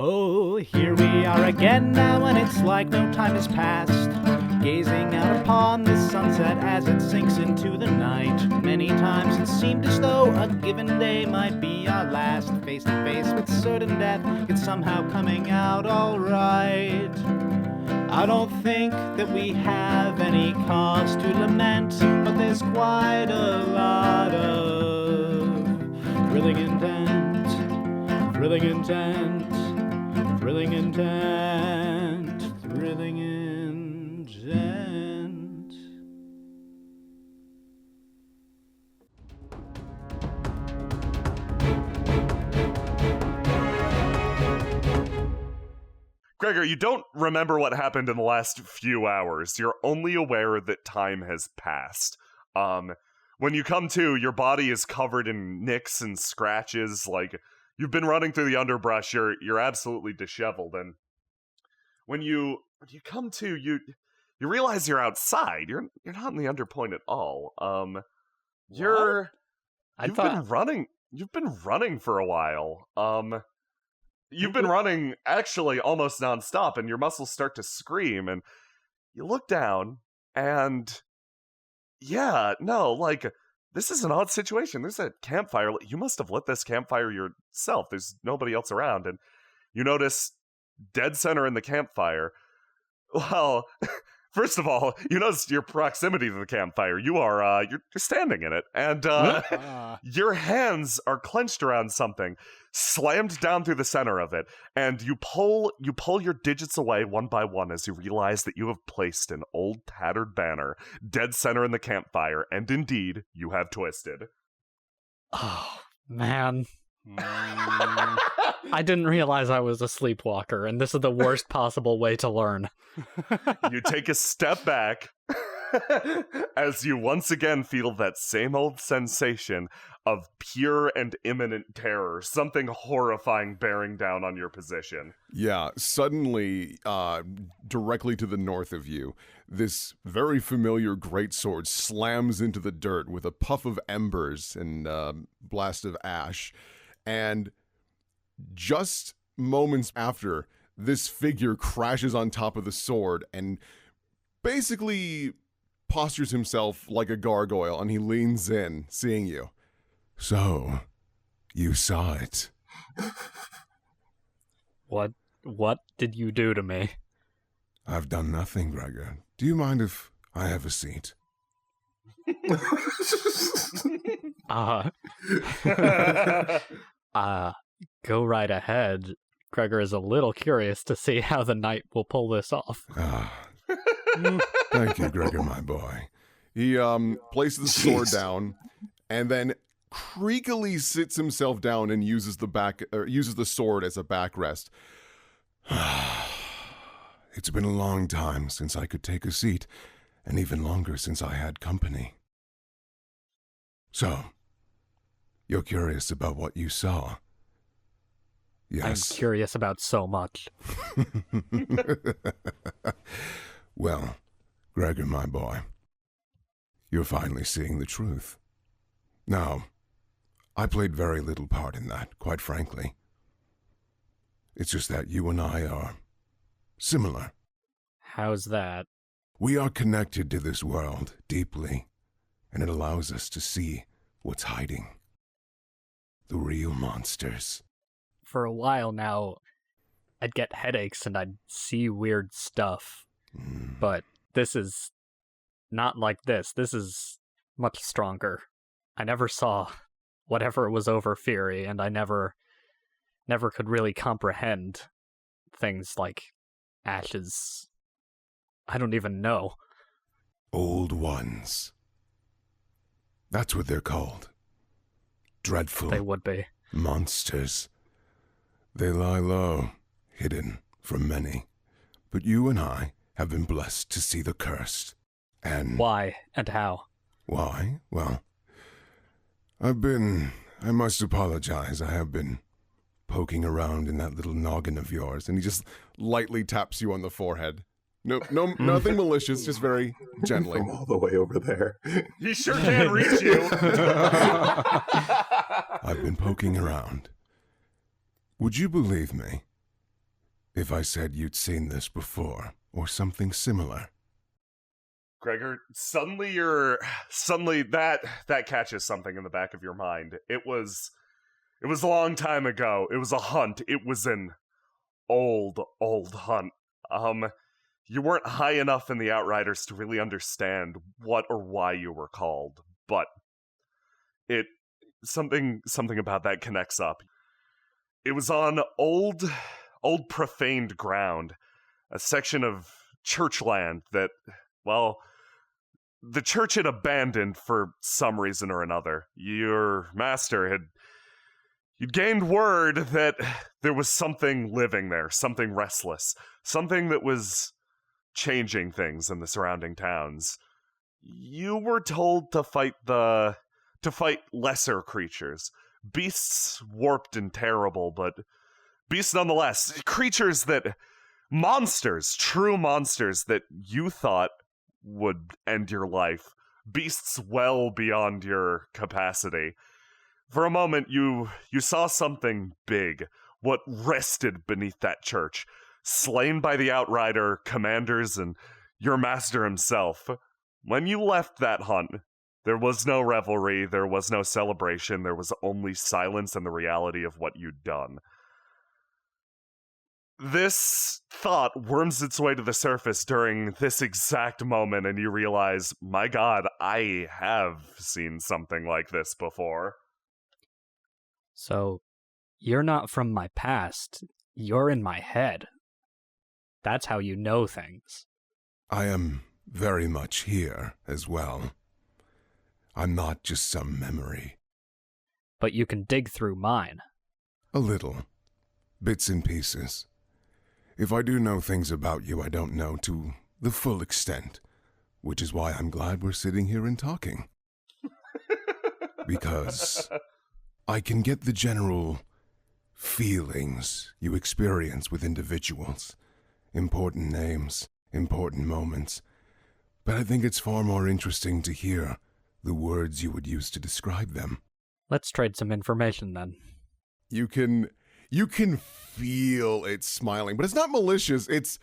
Oh, here we are again now, and it's like no time has passed. Gazing out upon the sunset as it sinks into the night. Many times it seemed as though a given day might be our last. Face to face with certain death, it's somehow coming out alright. I don't think that we have any cause to lament, but there's quite a lot of thrilling intent, thrilling intent, thrilling intent, thrilling intent. Gregor, you don't remember what happened in the last few hours. You're only aware that time has passed. When you come to, your body is covered in nicks and scratches. Like, you've been running through the underbrush. You're absolutely disheveled. And when you come to, you realize you're outside. You're not in the underpoint at all. You've been running for a while. You've been running actually almost nonstop, and your muscles start to scream, and you look down, and this is an odd situation. There's a campfire. You must have lit this campfire yourself. There's nobody else around, and you notice dead center in the campfire. Well, first of all, you notice your proximity to the campfire. You're standing in it, and your hands are clenched around something, slammed down through the center of it, and you pull your digits away one by one as you realize that you have placed an old tattered banner dead center in the campfire, and indeed, you have twisted. Oh, man. I didn't realize I was a sleepwalker, and this is the worst possible way to learn. You take a step back as you once again feel that same old sensation of pure and imminent terror, something horrifying bearing down on your position. Yeah, suddenly, directly to the north of you, this very familiar greatsword slams into the dirt with a puff of embers and blast of ash, and just moments after, this figure crashes on top of the sword and basically postures himself like a gargoyle, and he leans in, seeing you. So, you saw it. What did you do to me? I've done nothing, Gregor. Do you mind if I have a seat? Go right ahead. Gregor is a little curious to see how the knight will pull this off. Thank you, Gregor, my boy. He places the sword down, and then creakily sits himself down and uses the sword as a backrest. It's been a long time since I could take a seat, and even longer since I had company. So, you're curious about what you saw? Yes. I'm curious about so much. Well, Gregor, my boy, you're finally seeing the truth. Now, I played very little part in that, quite frankly. It's just that you and I are similar. How's that? We are connected to this world deeply, and it allows us to see what's hiding. The real monsters. For a while now, I'd get headaches and I'd see weird stuff. But this is not like this. This is much stronger. I never saw whatever was over Fury, and I never could really comprehend things like ashes. I don't even know. Old ones. That's what they're called. Dreadful. They would be. Monsters. They lie low, hidden from many. But you and I have been blessed to see the cursed. And why and how? Why? Well, I must apologize, I have been poking around in that little noggin of yours. And he just lightly taps you on the forehead. No, nothing malicious, just very gently. From all the way over there. He sure can reach you. I've been poking around. Would you believe me if I said you'd seen this before, or something similar? Gregor, suddenly that catches something in the back of your mind. It was a long time ago. It was a hunt. It was an old hunt. You weren't high enough in the Outriders to really understand what or why you were called, but something about that connects up. It was on old profaned ground, a section of church land that, well, the church had abandoned for some reason or another. Your master you'd gained word that there was something living there, something restless, something that was changing things in the surrounding towns. You were told to fight lesser creatures, beasts warped and terrible, but beasts nonetheless, true monsters that you thought would end your life, beasts well beyond your capacity. For a moment, you saw something big, what rested beneath that church, slain by the Outrider commanders and your master himself. When you left that hunt, there was no revelry, there was no celebration, there was only silence and the reality of what you'd done. This thought worms its way to the surface during this exact moment, and you realize, my God, I have seen something like this before. So, you're not from my past, you're in my head. That's how you know things. I am very much here as well. I'm not just some memory. But you can dig through mine. A little. Bits and pieces. If I do know things about you, I don't know to the full extent, which is why I'm glad we're sitting here and talking. Because I can get the general feelings you experience with individuals, important names, important moments, but I think it's far more interesting to hear the words you would use to describe them. Let's trade some information then. You can feel it smiling, but it's not malicious. It's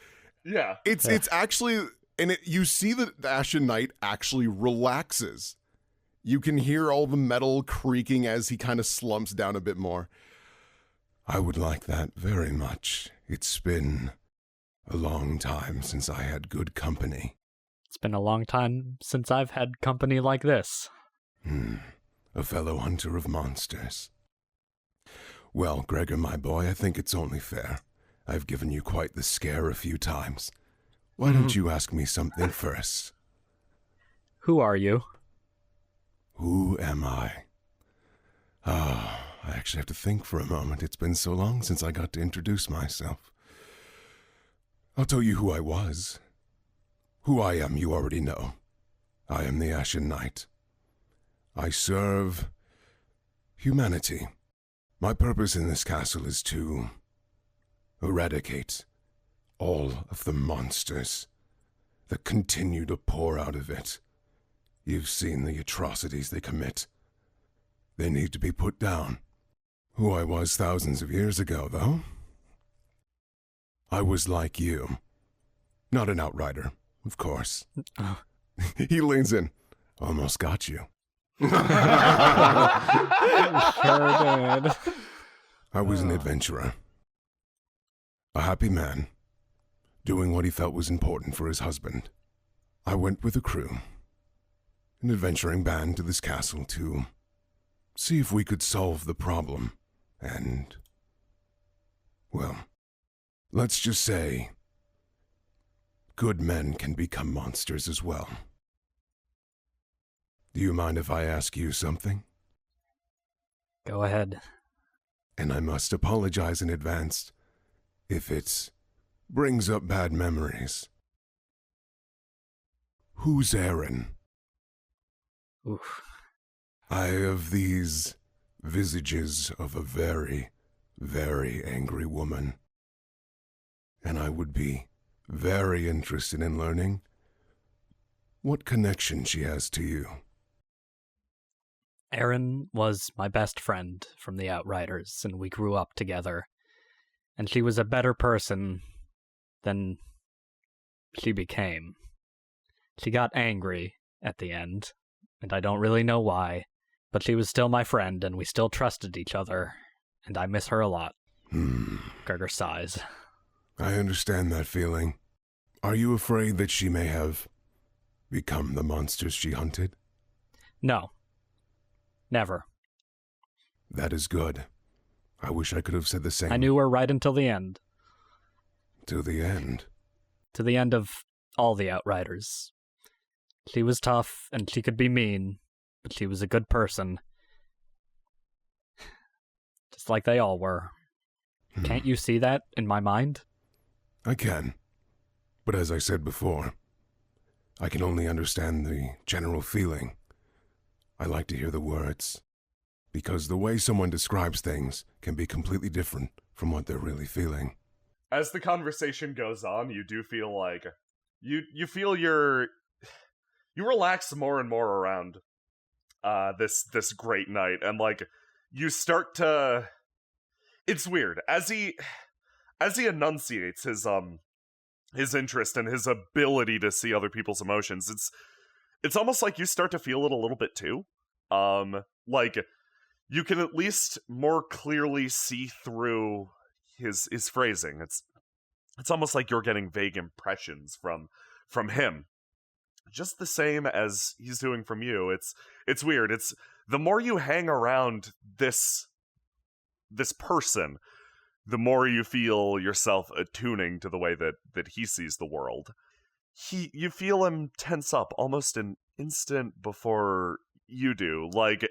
actually, and you see that the Ashen Knight actually relaxes. You can hear all the metal creaking as he kind of slumps down a bit more. I would like that very much. It's been a long time since I had good company. It's been a long time since I've had company like this. A fellow hunter of monsters. Well, Gregor, my boy, I think it's only fair. I've given you quite the scare a few times. Why don't you ask me something first? Who are you? Who am I? I actually have to think for a moment. It's been so long since I got to introduce myself. I'll tell you who I was. Who I am, you already know. I am the Ashen Knight. I serve humanity. My purpose in this castle is to eradicate all of the monsters that continue to pour out of it. You've seen the atrocities they commit. They need to be put down. Who I was thousands of years ago, though? I was like you. Not an outrider, of course. He leans in. Almost got you. Sure did. I was an adventurer. A happy man, doing what he felt was important for his husband. I went with a crew, an adventuring band, to this castle to see if we could solve the problem. And, well, let's just say, good men can become monsters as well. Do you mind if I ask you something? Go ahead. And I must apologize in advance if it brings up bad memories. Who's Aaron? Oof. I have these visages of a very, very angry woman. And I would be very interested in learning what connection she has to you. Aaron was my best friend from the Outriders, and we grew up together. And she was a better person than she became. She got angry at the end, and I don't really know why, but she was still my friend, and we still trusted each other, and I miss her a lot. Gregor sighs. I understand that feeling. Are you afraid that she may have become the monsters she hunted? No. Never. That is good. I wish I could have said the same. I knew her right until the end. To the end? To the end of all the Outriders. She was tough, and she could be mean, but she was a good person. Just like they all were. Can't you see that in my mind? I can. But as I said before, I can only understand the general feeling. I like to hear the words, because the way someone describes things can be completely different from what they're really feeling. As the conversation goes on, you do feel like you feel you relax more and more around this great night, and like you start to. It's weird as he enunciates his interest and his ability to see other people's emotions. It's almost like you start to feel it a little bit too. Like you can at least more clearly see through his phrasing. It's almost like you're getting vague impressions from him, just the same as he's doing from you. It's weird. It's the more you hang around this person, the more you feel yourself attuning to the way that he sees the world. You feel him tense up almost an instant before you do. Like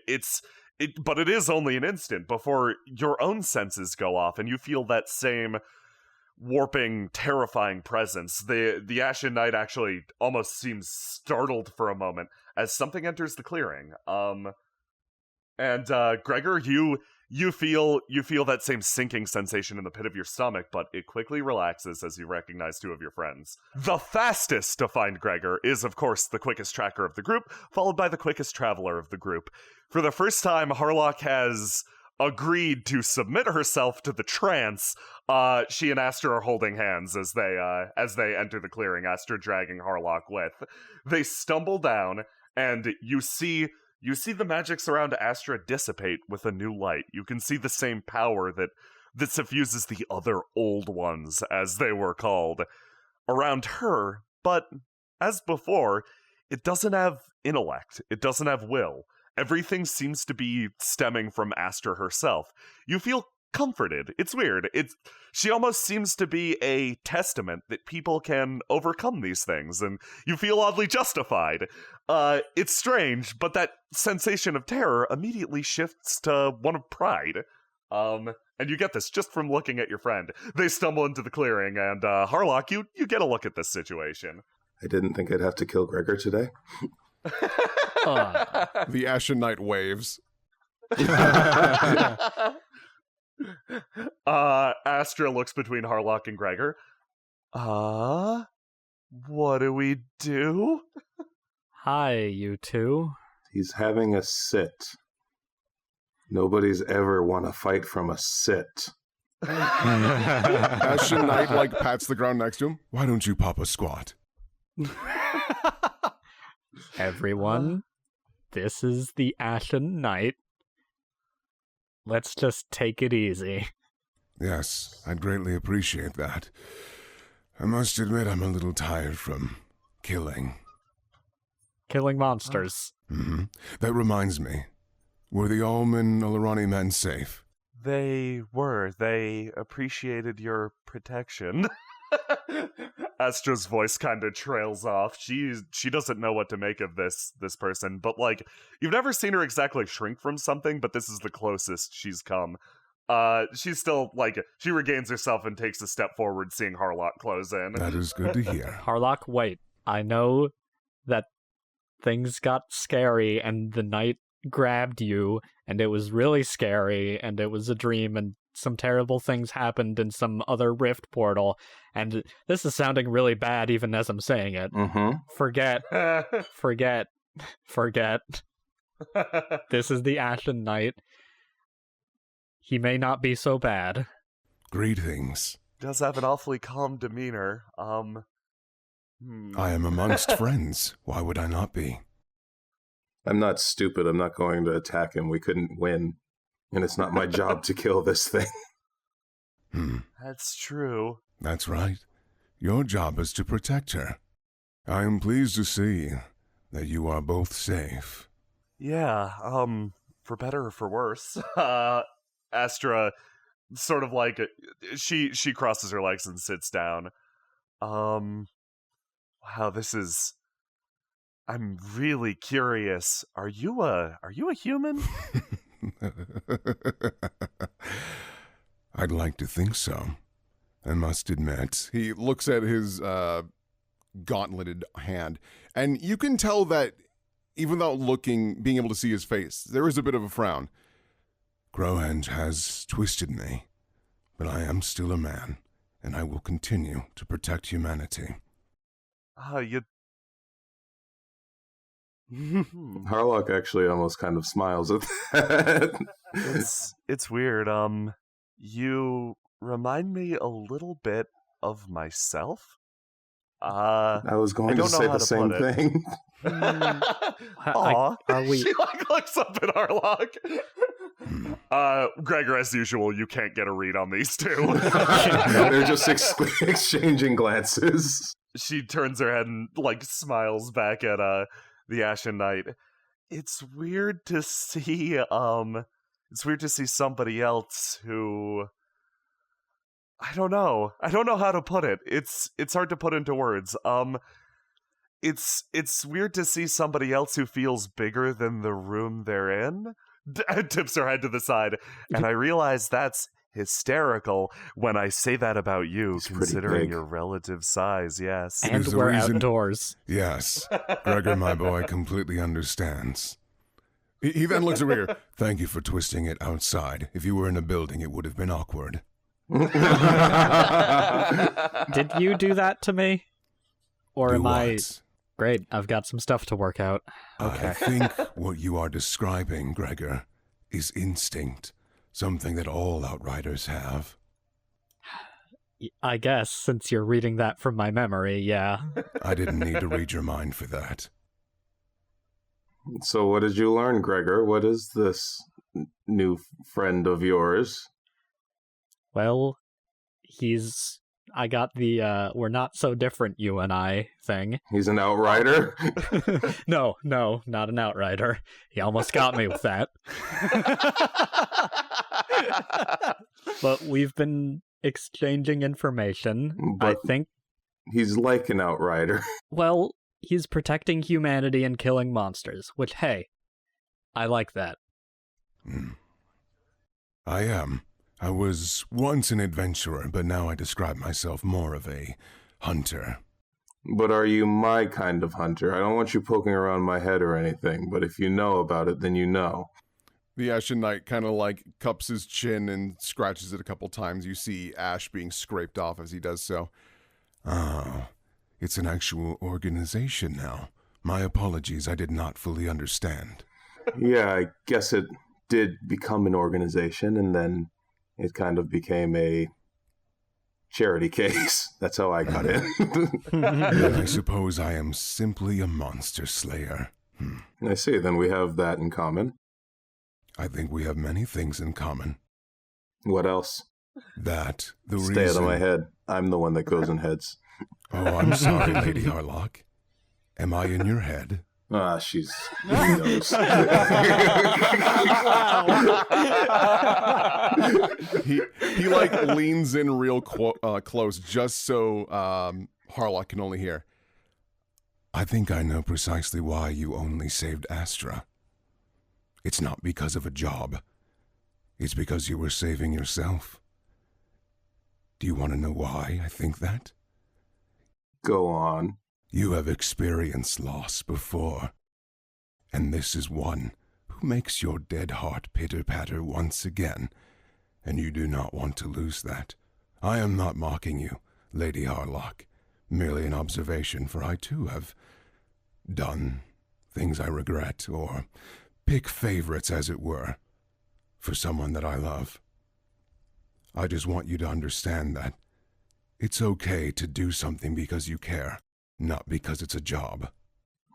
but it is only an instant before your own senses go off and you feel that same warping, terrifying presence. The Ashen Knight actually almost seems startled for a moment as something enters the clearing. And Gregor, you feel that same sinking sensation in the pit of your stomach, but it quickly relaxes as you recognize two of your friends. The fastest to find Gregor is, of course, the quickest tracker of the group, followed by the quickest traveler of the group. For the first time, Harlock has agreed to submit herself to the trance. She and Astra are holding hands as they enter the clearing, Astra dragging Harlock with. They stumble down, and you see the magic surround Astra dissipate with a new light. You can see the same power that suffuses the other old ones, as they were called, around her, but as before, it doesn't have intellect. It doesn't have will. Everything seems to be stemming from Astra herself. You feel comforted. It's weird. She almost seems to be a testament that people can overcome these things, and you feel oddly justified. It's strange, but that sensation of terror immediately shifts to one of pride. And you get this just from looking at your friend. They stumble into the clearing, and Harlock, you get a look at this situation. I didn't think I'd have to kill Gregor today. The Ashen Knight waves. Astra looks between Harlock and Gregor. What do we do? Hi, you two. He's having a sit. Nobody's ever won a fight from a sit. Ashen Knight pats the ground next to him. Why don't you pop a squat? Everyone, this is the Ashen Knight. Let's just take it easy. Yes, I'd greatly appreciate that. I must admit I'm a little tired from killing. Killing monsters. Mm-hmm. That reminds me. Were the Alman Alarani men safe? They were. They appreciated your protection. Astra's voice kind of trails off. She doesn't know what to make of this person, but you've never seen her exactly shrink from something, but this is the closest she's come. She's still she regains herself and takes a step forward, seeing Harlock close in. That is good to hear. Harlock, wait. I know that things got scary and the knight grabbed you and it was really scary and it was a dream and some terrible things happened in some other rift portal, and this is sounding really bad even as I'm saying it. Mm-hmm. Forget. This is the Ashen Knight. He may not be so bad. Greetings. Does have an awfully calm demeanor. I am amongst friends. Why would I not be? I'm not stupid. I'm not going to attack him. We couldn't win. And it's not my job to kill this thing. That's true. That's right. Your job is to protect her. I am pleased to see that you are both safe. Yeah, for better or for worse. Astra sort of like she crosses her legs and sits down. Wow, I'm really curious. Are you a human? I'd like to think so. I must admit. He looks at his gauntleted hand, and you can tell that even without being able to see his face, there is a bit of a frown. Crowhenge has twisted me, but I am still a man, and I will continue to protect humanity. Harlock actually almost kind of smiles at that. It's weird. You remind me a little bit of myself. I was going to say the same thing. Aw, are we? She looks up at Harlock. Gregor, as usual, you can't get a read on these two. They're just exchanging glances. She turns her head and smiles back at the Ashen Knight. It's weird to see somebody else who I don't know how to put it. It's hard to put into words. It's weird to see somebody else who feels bigger than the room they're in. Tips her head to the side, and I realize that's hysterical when I say that about you, He's considering your relative size. Yes, And we're outdoors. Yes, Gregor, my boy, completely understands. He then looks over here. Thank you for twisting it outside. If you were in a building, it would have been awkward. Did you do that to me? Or am I... What? Great, I've got some stuff to work out. Okay. I think what you are describing, Gregor, is instinct. Something that all Outriders have. I guess, since you're reading that from my memory, yeah. I didn't need to read your mind for that. So what did you learn, Gregor? What is this new friend of yours? Well, I got the, we're not so different, you and I, thing. He's an outrider? No, not an outrider. He almost got me with that. But we've been exchanging information, But I think. He's like an outrider. Well, he's protecting humanity and killing monsters, which, hey, I like that. I am. I was once an adventurer, but now I describe myself more of a hunter. But are you my kind of hunter? I don't want you poking around my head or anything, but if you know about it, then you know. The Ashen Knight kind of cups his chin and scratches it a couple times. You see ash being scraped off as he does so. Oh, it's an actual organization now. My apologies, I did not fully understand. Yeah, I guess it did become an organization, and then it kind of became a charity case. That's how I got in. Then I suppose I am simply a monster slayer. I see, then we have that in common. I think we have many things in common. What else? That, the Stay reason... out of my head. I'm the one that goes in heads. Oh, I'm sorry, Lady Harlock. Am I in your head? Ah, she's... He knows. he leans in real close just so Harlock can only hear. I think I know precisely why you only saved Astra. It's not because of a job. It's because you were saving yourself. Do you want to know why I think that? Go on. You have experienced loss before, and this is one who makes your dead heart pitter-patter once again, and you do not want to lose that. I am not mocking you, Lady Harlock, merely an observation, for I too have done things I regret, or pick favorites, as it were, for someone that I love. I just want you to understand that it's okay to do something because you care, not because it's a job.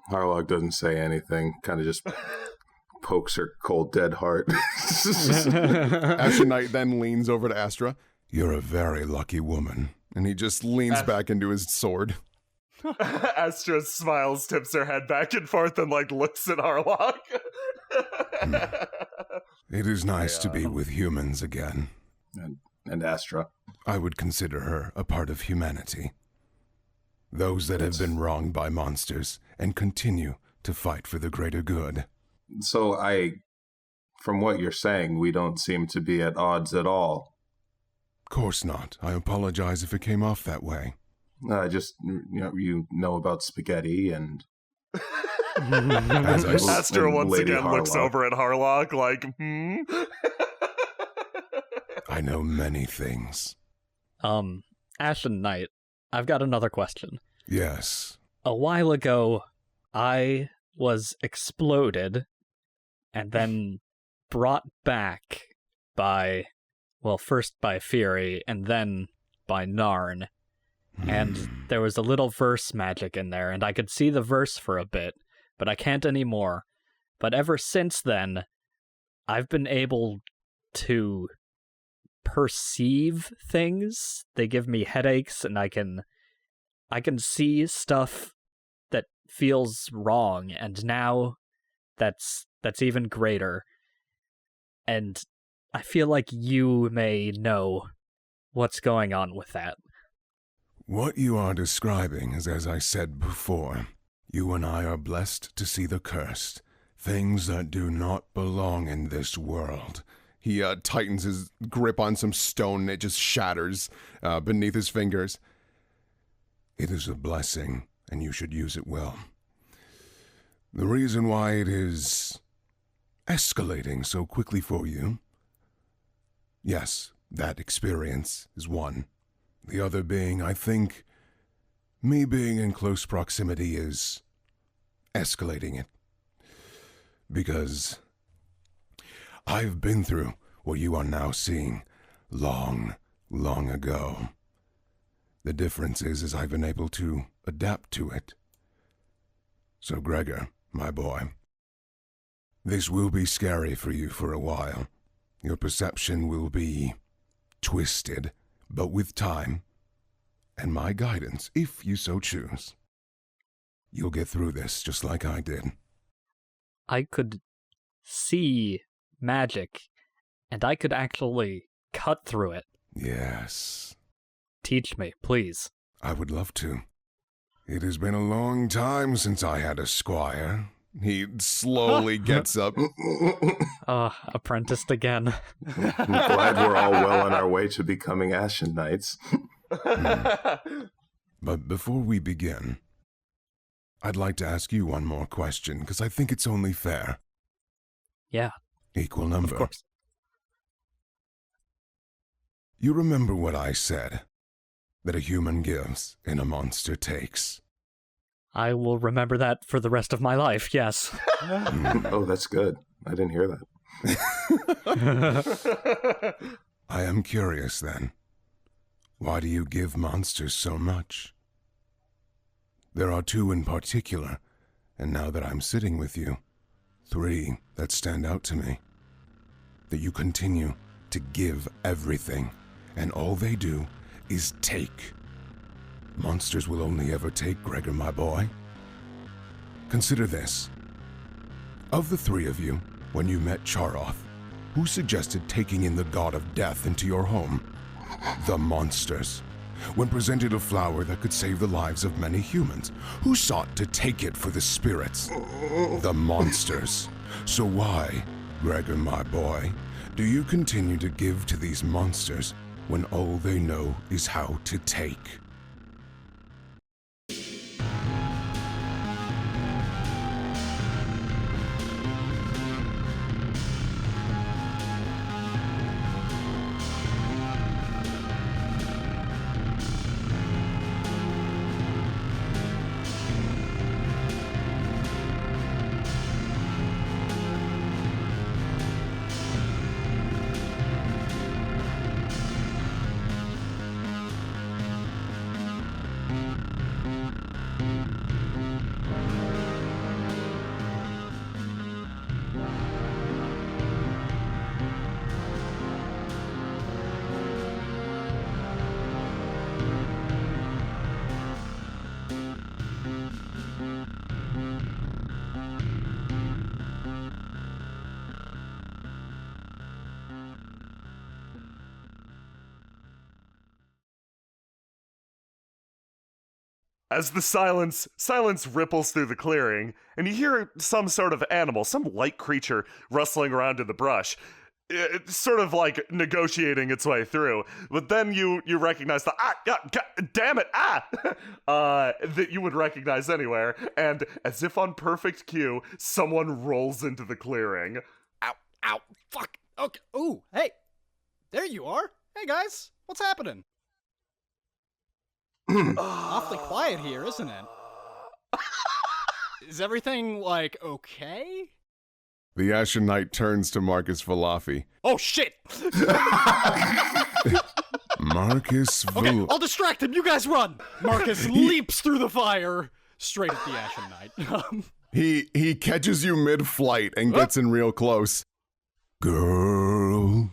Harlock doesn't say anything, kind of just pokes her cold, dead heart. Ashen Knight then leans over to Astra. You're a very lucky woman. And he just leans back into his sword. Astra smiles, tips her head back and forth, and looks at Harlock. It is nice to be with humans again. And Astra. I would consider her a part of humanity. Those that have been wronged by monsters and continue to fight for the greater good. So from what you're saying, we don't seem to be at odds at all. Of course not. I apologize if it came off that way. Just, you know about spaghetti and... As I Astra once Lady again looks Harlock. over at Harlock I know many things. Ashen Knight, I've got another question. Yes. A while ago, I was exploded and then brought back by, first by Fury and then by Narn. And there was a little verse magic in there, and I could see the verse for a bit, but I can't anymore. But ever since then, I've been able to perceive things. They give me headaches, and I can see stuff that feels wrong, and now that's even greater. And I feel like you may know what's going on with that. What you are describing is, as I said before, you and I are blessed to see the cursed, things that do not belong in this world. He tightens his grip on some stone and it just shatters beneath his fingers. It is a blessing, and you should use it well. The reason why it is escalating so quickly for you, yes, that experience is one. The other being, I think, me being in close proximity is escalating it. Because I've been through what you are now seeing long, long ago. The difference is I've been able to adapt to it. So Gregor, my boy, this will be scary for you for a while. Your perception will be twisted, but with time, and my guidance, if you so choose, you'll get through this just like I did. I could see magic, and I could actually cut through it. Yes, Teach me, please. I would love to. It has been a long time since I had a squire. He slowly gets up. Apprenticed again. I'm glad we're all well on our way to becoming Ashen Knights. But before we begin, I'd like to ask you one more question, because I think it's only fair. Yeah, Equal number. of course. You remember what I said, that a human gives and a monster takes. I will remember that for the rest of my life, yes. Oh, that's good. I didn't hear that. I am curious then. Why do you give monsters so much? There are two in particular, and now that I'm sitting with you, three that stand out to me. That you continue to give everything, and all they do is take. Monsters will only ever take, Gregor, my boy. Consider this. Of the three of you, when you met Charoth, who suggested taking in the god of death into your home? The monsters. When presented a flower that could save the lives of many humans, who sought to take it for the spirits? The monsters. So why, Gregor, my boy, do you continue to give to these monsters when all they know is how to take? As the silence ripples through the clearing, and you hear some sort of animal, some light creature rustling around in the brush. It's sort of like negotiating its way through. But then you recognize the damn it, that you would recognize anywhere, and as if on perfect cue, someone rolls into the clearing. Ow, fuck. Okay. Ooh, hey. There you are. Hey guys, what's happening? Awfully quiet here, isn't it? Is everything, like, okay? The Ashen Knight turns to Marcus Valafi. Oh, shit! Marcus Okay, I'll distract him. You guys run! Marcus leaps through the fire straight at the Ashen Knight. He catches you mid-flight and gets in real close. Girl.